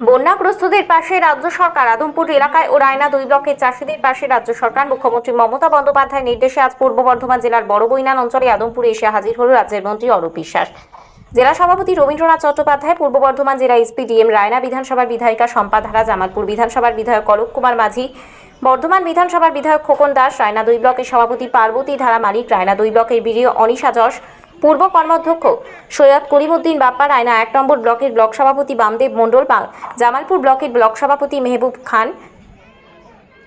বন্যাগ্রস্তদের পাশে রাজ্য সরকার। আদমপুর এলাকায় ও রায়না 2 ব্লকের চাষিদের পাশে রাজ্য সরকার। মুখ্যমন্ত্রী মমতা বন্দ্যোপাধ্যায়ের নির্দেশে আজ পূর্ব বর্ধমান জেলার বড়বৈনান অঞ্চলে আদমপুরে এসে হাজির হল রাজ্যের মন্ত্রী অরূপ বিশ্বাস। জেলা সভাপতি রবীন্দ্রনাথ চট্টোপাধ্যায়, পূর্ব বর্ধমান জেলা এসপিডিএম, রায়না বিধানসভার বিধায়িকা শম্পা ধারা, জামালপুর বিধানসভার বিধায়ক অলোক কুমার মাঝি, বর্ধমান বিধানসভার বিধায়ক খোকন দাস, রায়না 2 ব্লকের সভাপতি পার্বতী ধারা মালিক, রায়না 2 ব্লকের বিডিও অনিশা যশ, পূর্ব কর্মাধ্যক্ষ সৈয়দ করিমউদ্দিন বাপ্পা, রায়না 1 নম্বর ব্লকের ব্লক সভাপতি বামদেব মণ্ডল, জামালপুর ব্লকের ব্লক সভাপতি মেহবুব খান,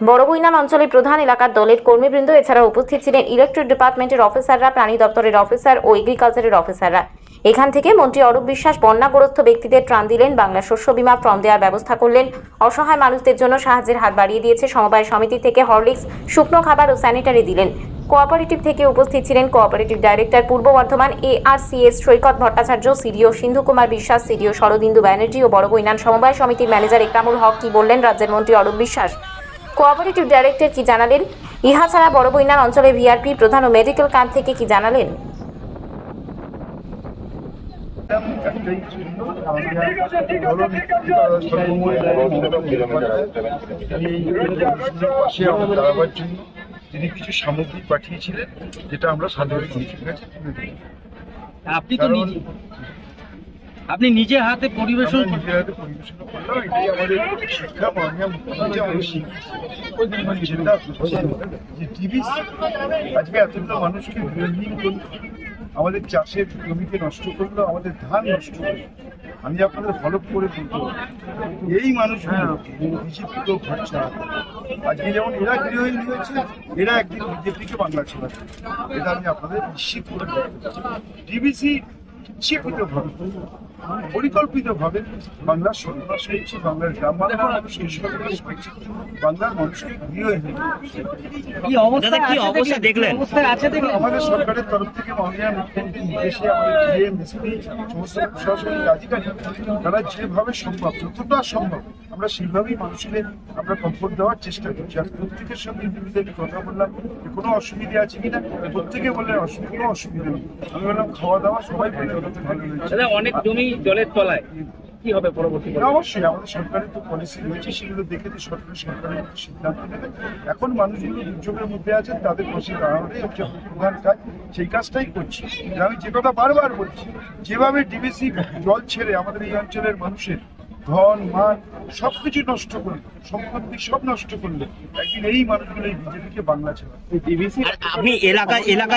বড়বৈনান অঞ্চলের প্রধান এলাকার দলের কর্মীবৃন্দ। এছাড়াও উপস্থিত ছিলেন ইলেকট্রিক ডিপার্টমেন্টের অফিসাররা, প্রাণী দপ্তরের অফিসার ও এগ্রিকালচারের অফিসাররা। এখান থেকে মন্ত্রী অরূপ বিশ্বাস বন্যাগ্রস্ত ব্যক্তিদের ত্রাণ দিলেন, বাংলা শস্য বীমা ফর্ম দেওয়ার ব্যবস্থা করলেন, অসহায় মানুষদের জন্য সাহায্যের হাত বাড়িয়ে দিয়েছে। সমবায় সমিতি থেকে হরলিক্স, শুকনো খাবার ও স্যানিটারি দিলেন। কোঅপারেটিভ থেকে উপস্থিত ছিলেন কোঅপারেটিভ ডাইরেক্টর পূর্ব বর্ধমান ARCS সৈকত ভট্টাচার্য, সিডিও সিন্ধু কুমার বিশ্বাস, সিডিও শরদিন্দু ব্যানার্জি ও বড়বৈনান সমবায় সমিতির ম্যানেজার একরামুল হক। কি বললেন রাজ্যের মন্ত্রী অরূপ বিশ্বাস? কোঅপারেটিভ ডাইরেক্টর কি জানালেন? ইহা ছাড়া বড়বৈনান অঞ্চলে ভিআরপি প্রধান ও মেডিকেল ক্যাম্প থেকে কি জানালেন? তিনি কিছু সামগ্রী পাঠিয়েছিলেন, যেটা আমরা সাধারণ মানুষের কাছে তুলে দিই। আপনি নিজে হাতে পরিবেশন করলাম। এটাই আমাদের শিক্ষা, মাননীয় মুখ্যমন্ত্রী আমাদের চিন্তা যে টিভিসি আজকে এতটা মানুষকে বিরোধীন করলো, আমাদের চাষের জমিকে নষ্ট করলো, আমাদের ধান নষ্ট করলো। আমি আপনাদের ফলো করে বলতে এই মানুষগুলো বিজেপিকেও ঘর ছাড়াতে, আজকে যেমন এরা গৃহহীন হয়েছে, এরা একদিন বিজেপিকে বাংলা ছাড়াবে। এটা আমি আপনাদের নিশ্চিত করে বলতে চাই। টিভিসি ইচ্ছাকৃতভাবে, পরিকল্পিতভাবে বাংলার সর্বনাশ হয়েছে, বাংলার গ্রাম বাংলার মানুষকে সর্বনাশ হয়েছে, বাংলার মানুষকে গৃহহীন। আমাদের সরকারের তরফ থেকে মাননীয় মুখ্যমন্ত্রীর নির্দেশে আমাদের ডিএম, এসপি, সমস্ত প্রশাসনিক আধিকারিক তারা যেভাবে সম্ভব, যতটা সম্ভব আমরা সেইভাবেই মানুষকে আমরা কমফোর্ট দেওয়ার চেষ্টা করছি। আর প্রত্যেকের সঙ্গে ইন্ডিভিজুয়ালি কথা বললাম যে কোনো অসুবিধা আছে কিনা, প্রত্যেকে বললেন কোনো অসুবিধা নেই। আমি বললাম খাওয়া দাওয়া সবাই বলে ভালো হয়েছে। অনেক জমি জলের তলায়, কি হবে পরবর্তী? অবশ্যই আমাদের সরকারের তো পলিসি রয়েছে, সেগুলো দেখে তো সরকারের সিদ্ধান্ত নেবে। এখন মানুষগুলো দুর্যোগের মধ্যে আছেন, তাদের পাশে দাঁড়ানোটাই হচ্ছে প্রধান কাজ, সেই কাজটাই করছি। আমি যে কথা বারবার বলছি, যেভাবে ডিবিসি জল ছেড়ে আমাদের এই অঞ্চলের মানুষের ধন মান সবকিছু নষ্ট করলো, সম্পত্তি সব নষ্ট করলো, একদিন এই মানুষগুলো এই বিজেপিকে বাংলা ছেড়ে। আপনি এলাকায়